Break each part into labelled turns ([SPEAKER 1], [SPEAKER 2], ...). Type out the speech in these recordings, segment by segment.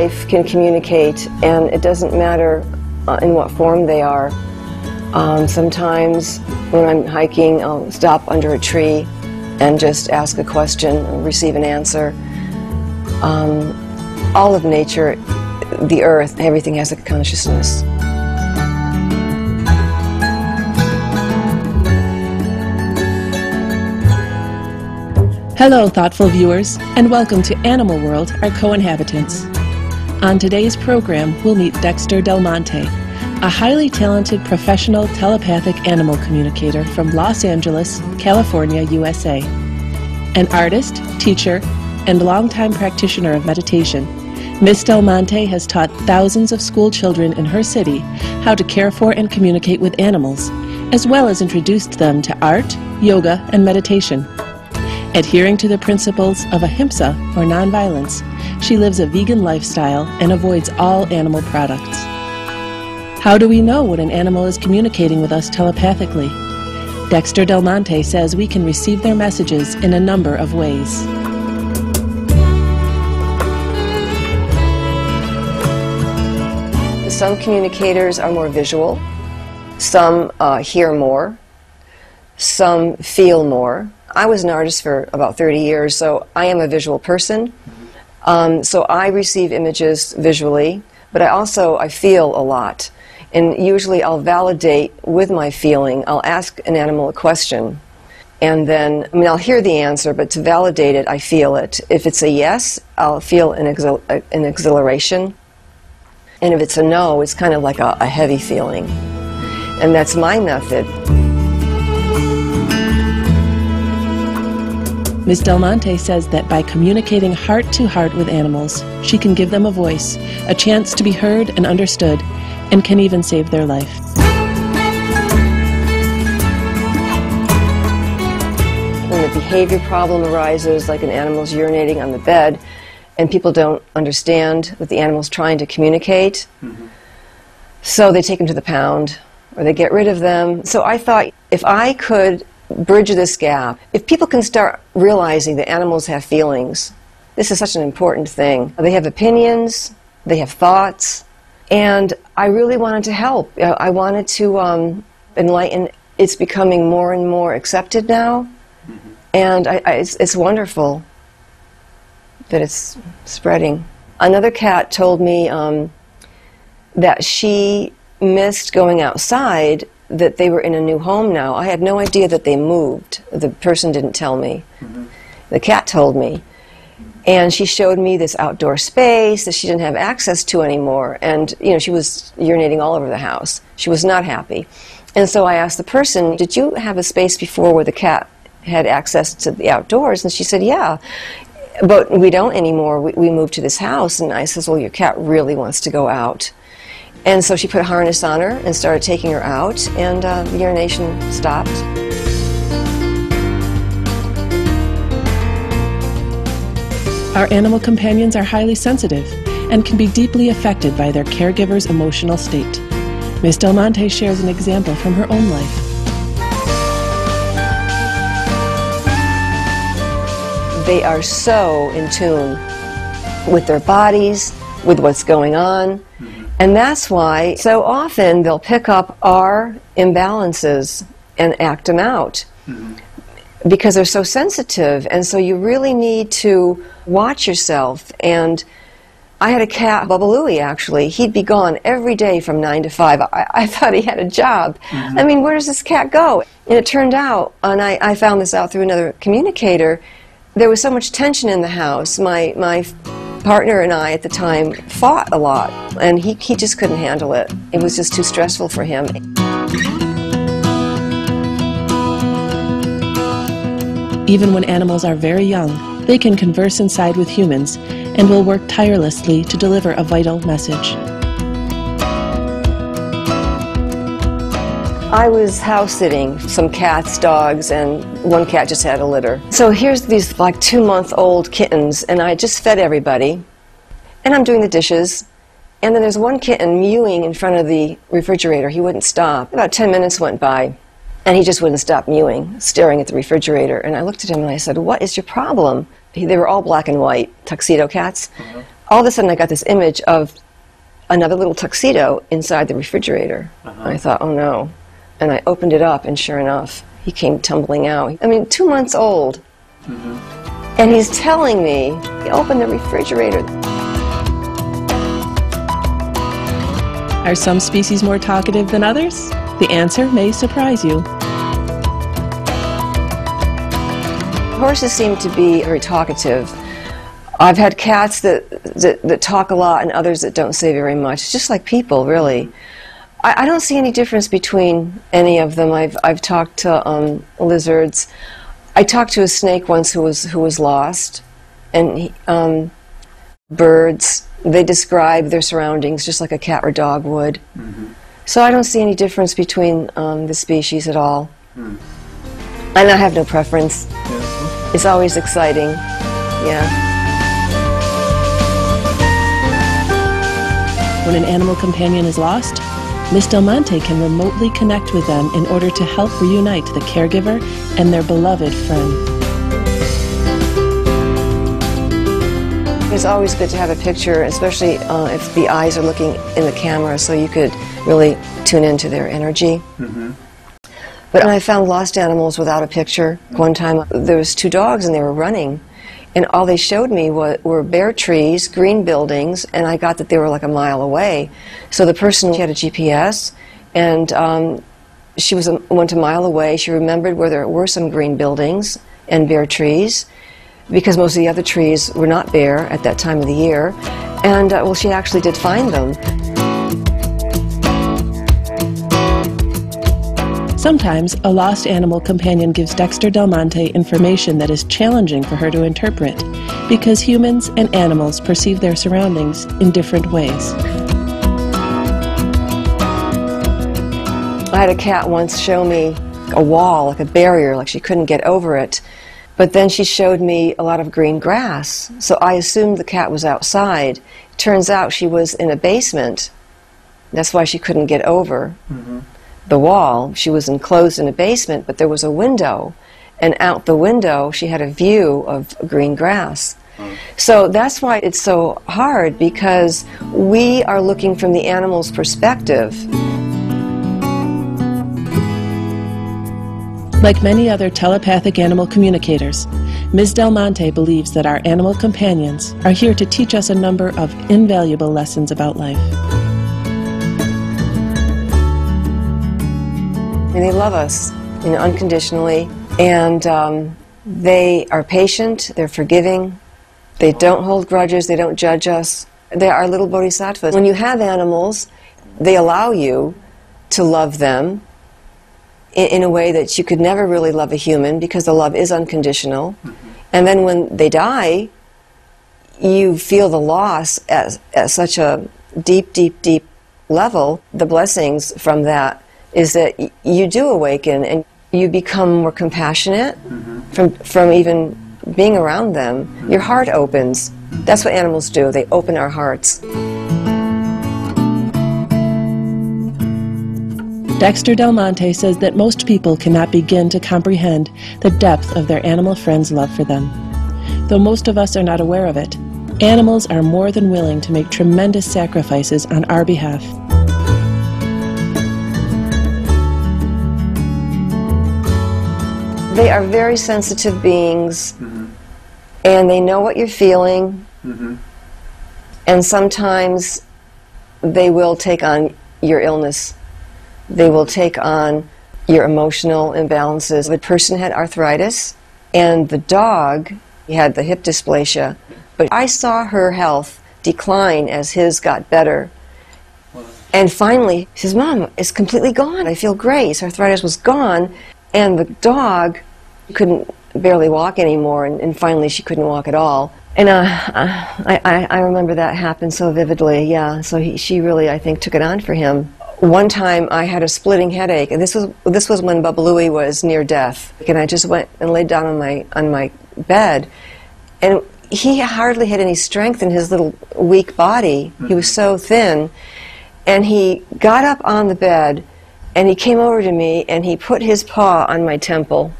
[SPEAKER 1] life can communicate, and it doesn't matter in what form they are. Sometimes when I'm hiking, I'll stop under a tree and just ask a question and receive an answer. All of nature, the earth, everything has a consciousness.
[SPEAKER 2] Hello, thoughtful viewers, and welcome to Animal World, our co-inhabitants. On today's program, we'll meet Dexter Del Monte, a highly talented professional telepathic animal communicator from Los Angeles, California, USA. An artist, teacher, and longtime practitioner of meditation, Miss Del Monte has taught thousands of school children in her city how to care for and communicate with animals, as well as introduced them to art, yoga, and meditation. Adhering to the principles of ahimsa, or nonviolence, she lives a vegan lifestyle and avoids all animal products. How do we know when an animal is communicating with us telepathically? Dexter Del Monte says we can receive their messages in a number of ways.
[SPEAKER 1] Some communicators are more visual, some hear more, some feel more. I was an artist for about 30 years, so I am a visual person. So I receive images visually, but I feel a lot. And usually I'll validate with my feeling. I'll ask an animal a question, and then, I'll hear the answer, but to validate it, I feel it. If it's a yes, I'll feel an exhilaration. And if it's a no, it's kind of like a heavy feeling. And that's my method.
[SPEAKER 2] Ms. Del Monte says that by communicating heart-to-heart with animals, she can give them a voice, a chance to be heard and understood, and can even save their life.
[SPEAKER 1] When a behavior problem arises, like an animal's urinating on the bed, and people don't understand that the animal's trying to communicate, so they take them to the pound, or they get rid of them. So I thought, if I could bridge this gap, if people can start realizing that animals have feelings, this is such an important thing. They have opinions, they have thoughts, and I really wanted to help. I wanted to enlighten. It's becoming more and more accepted now, and it's wonderful that it's spreading. Another cat told me that she missed going outside, that they were in a new home now. I had no idea that they moved. The person didn't tell me. The cat told me. And she showed me this outdoor space that she didn't have access to anymore. And, she was urinating all over the house. She was not happy. And so I asked the person, did you have a space before where the cat had access to the outdoors? And she said, yeah. But we don't anymore. We moved to this house. And I said, well, your cat really wants to go out. And so she put a harness on her and started taking her out, and the urination stopped.
[SPEAKER 2] Our animal companions are highly sensitive and can be deeply affected by their caregiver's emotional state. Ms. Del Monte shares an example from her own life.
[SPEAKER 1] They are so in tune with their bodies, with what's going on. And that's why so often they'll pick up our imbalances and act them out, because they're so sensitive. And so you really need to watch yourself. And I had a cat, Bubba Louie, actually. He'd be gone every day from 9 to 5. I thought he had a job. Where does this cat go? And it turned out, and I found this out through another communicator, there was so much tension in the house. My partner and I at the time fought a lot, and he just couldn't handle it. It was just too stressful for him.
[SPEAKER 2] Even when animals are very young, they can converse inside with humans and will work tirelessly to deliver a vital message.
[SPEAKER 1] I was house sitting some cats, dogs, and one cat just had a litter. So here's these like 2-month-old kittens, and I just fed everybody, and I'm doing the dishes, and then there's one kitten mewing in front of the refrigerator. He wouldn't stop. About 10 minutes went by, and he just wouldn't stop mewing, staring at the refrigerator. And I looked at him and I said, "What is your problem?" They were all black and white, tuxedo cats. all of a sudden I got this image of another little tuxedo inside the refrigerator. And I thought, oh no. And I opened it up, and sure enough, he came tumbling out. I mean, 2 months old. And he's telling me, he opened the refrigerator.
[SPEAKER 2] Are some species more talkative than others? The answer may surprise you.
[SPEAKER 1] Horses seem to be very talkative. I've had cats that talk a lot and others that don't say very much. It's just like people, really. I don't see any difference between any of them. I've talked to lizards. I talked to a snake once who was lost, and birds. They describe their surroundings just like a cat or dog would. So I don't see any difference between the species at all. And I have no preference. It's always exciting. Yeah.
[SPEAKER 2] When an animal companion is lost, Miss Del Monte can remotely connect with them in order to help reunite the caregiver and their beloved friend.
[SPEAKER 1] It's always good to have a picture, especially if the eyes are looking in the camera, so you could really tune into their energy. But I found lost animals without a picture. One time there was 2 dogs and they were running, and all they showed me were bare trees, green buildings, and I got that they were like a mile away. So the person had a GPS, and she went a mile away. She remembered where there were some green buildings and bare trees, because most of the other trees were not bare at that time of the year. And well, she actually did find them.
[SPEAKER 2] Sometimes a lost animal companion gives Dexter Del Monte information that is challenging for her to interpret, because humans and animals perceive their surroundings in different ways.
[SPEAKER 1] I had a cat once show me a wall, like a barrier, like she couldn't get over it. But then she showed me a lot of green grass, so I assumed the cat was outside. Turns out she was in a basement. That's why she couldn't get over the wall. She was enclosed in a basement, but there was a window, and out the window she had a view of green grass. So that's why it's so hard, because we are looking from the animal's perspective.
[SPEAKER 2] Like many other telepathic animal communicators, Ms. Del Monte believes that our animal companions are here to teach us a number of invaluable lessons about life.
[SPEAKER 1] And they love us, unconditionally, and they are patient, they're forgiving, they don't hold grudges, they don't judge us. They are little bodhisattvas. When you have animals, they allow you to love them in a way that you could never really love a human, because the love is unconditional. And then when they die, you feel the loss at such a deep, deep, deep level. The blessings from that is that you do awaken and you become more compassionate from even being around them. Your heart opens. That's what animals do. They open our hearts.
[SPEAKER 2] Dexter Del Monte says that most people cannot begin to comprehend the depth of their animal friends' love for them. Though most of us are not aware of it, animals are more than willing to make tremendous sacrifices on our behalf.
[SPEAKER 1] They are very sensitive beings, and they know what you're feeling, and sometimes they will take on your illness. They will take on your emotional imbalances. The person had arthritis, and the dog had the hip dysplasia, but I saw her health decline as his got better. And finally, he says, "Mom, it's completely gone. I feel great." His arthritis was gone, and the dog couldn't barely walk anymore, and finally she couldn't walk at all. And I remember that happened so vividly, yeah. So she really, I think, took it on for him. One time I had a splitting headache, and this was when Bubba Louie was near death. And I just went and laid down on my bed, and he hardly had any strength in his little weak body. He was so thin, and he got up on the bed, and he came over to me, and he put his paw on my temple,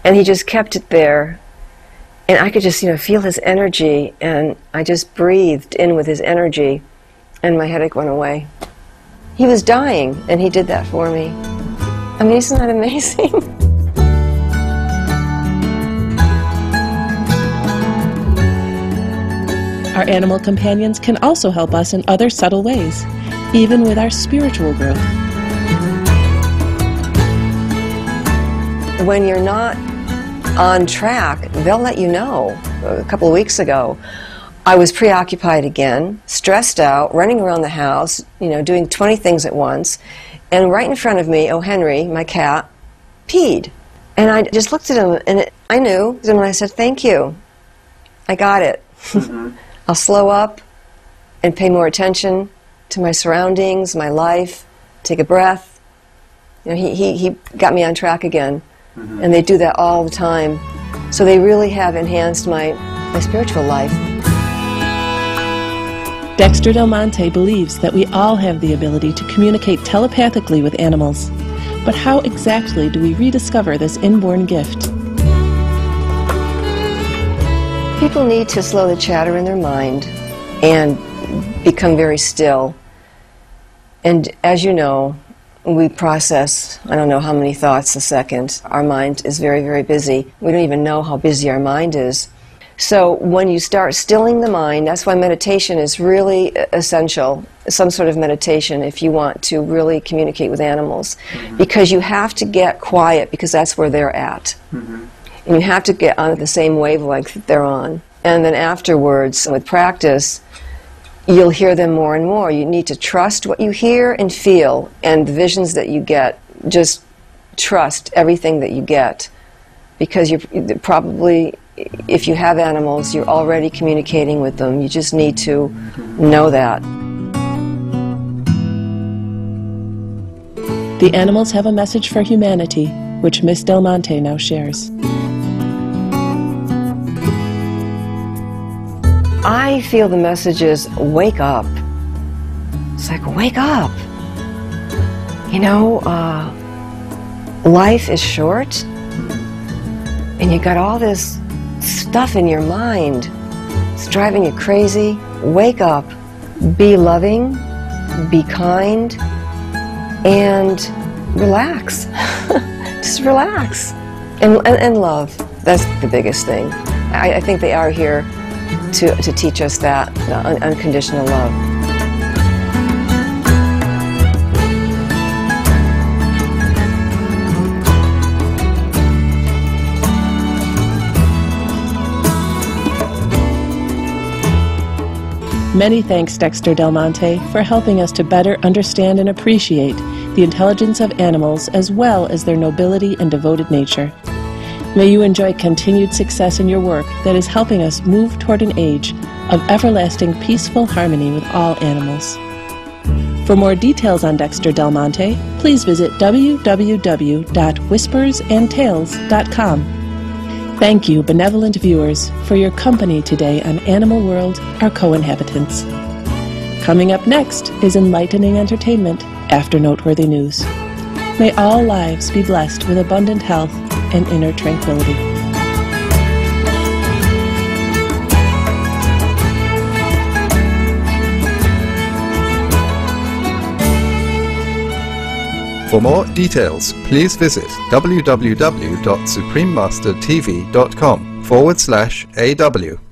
[SPEAKER 1] and he just kept it there. And I could just, feel his energy, and I just breathed in with his energy, and my headache went away. He was dying, and he did that for me. I mean, isn't that amazing?
[SPEAKER 2] Our animal companions can also help us in other subtle ways, even with our spiritual growth.
[SPEAKER 1] When you're not on track, they'll let you know. A couple of weeks ago, I was preoccupied again, stressed out, running around the house, doing 20 things at once, and right in front of me, O. Henry, my cat, peed. And I just looked at him, and I knew, and I said, "Thank you. I got it." Mm-hmm. I'll slow up and pay more attention to my surroundings, my life, take a breath. He got me on track again. Mm-hmm. And they do that all the time. So they really have enhanced my spiritual life.
[SPEAKER 2] Dexter Del Monte believes that we all have the ability to communicate telepathically with animals. But how exactly do we rediscover this inborn gift?
[SPEAKER 1] People need to slow the chatter in their mind and become very still. And as you know, we process, I don't know how many thoughts a second. Our mind is very, very busy. We don't even know how busy our mind is. So when you start stilling the mind, that's why meditation is really essential, some sort of meditation if you want to really communicate with animals. Mm-hmm. Because you have to get quiet because that's where they're at. Mm-hmm. And you have to get on the same wavelength that they're on. And then afterwards, with practice, you'll hear them more and more. You need to trust what you hear and feel, and the visions that you get. Just trust everything that you get, because you're probably, if you have animals, you're already communicating with them. You just need to know that.
[SPEAKER 2] The animals have a message for humanity, which Miss Del Monte now shares.
[SPEAKER 1] I feel the message is, wake up. It's like, wake up. Life is short, and you got all this stuff in your mind. It's driving you crazy. Wake up. Be loving, be kind, and relax. Just relax. And love. That's the biggest thing. I think they are here to teach us that unconditional love.
[SPEAKER 2] Many thanks, Dexter Del Monte, for helping us to better understand and appreciate the intelligence of animals as well as their nobility and devoted nature. May you enjoy continued success in your work that is helping us move toward an age of everlasting peaceful harmony with all animals. For more details on Dexter Del Monte, please visit www.whispersandtales.com. Thank you, benevolent viewers, for your company today on Animal World, our co-inhabitants. Coming up next is enlightening entertainment after noteworthy news. May all lives be blessed with abundant health and inner tranquility.
[SPEAKER 3] For more details, please visit www.suprememastertv.com/AW.